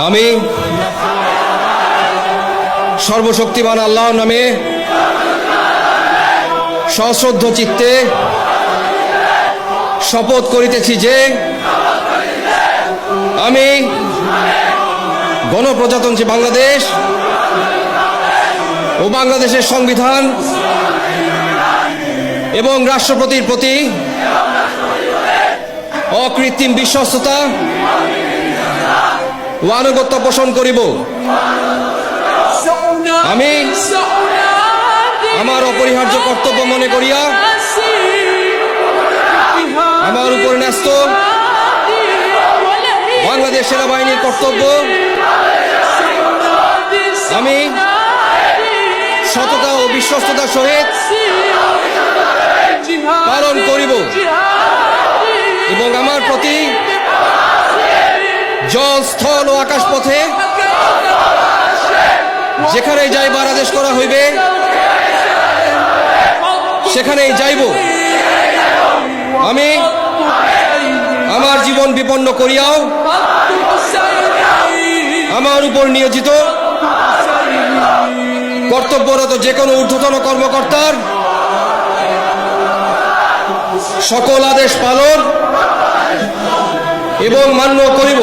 আমি সর্বশক্তিমান আল্লাহর নামে সশ্রদ্ধ চিত্তে শপথ করিতেছি যে আমি গণপ্রজাতন্ত্রী বাংলাদেশ ও বাংলাদেশের সংবিধান এবং রাষ্ট্রপতির প্রতি অকৃত্রিম বিশ্বস্ততা ও আনুগত্য পোষণ করিব। আমি আমার অপরিহার্য কর্তব্য মনে করিয়া আমার উপর ন্যস্ত বাংলাদেশ সেনাবাহিনীর কর্তব্য আমি সততা ও বিশ্বস্ততার সহিত পালন করিব এবং আমার প্রতি জল, স্থল ও আকাশ পথে যেখানেই যাইবার আদেশ করা হইবে সেখানেই যাইব। আমি আমার জীবন বিপন্ন করিয়াও আমার উপর নিয়োজিত কর্তব্যরত যে কোনো ঊর্ধ্বতন কর্মকর্তার সকল আদেশ পালন এবং মান্য করিব।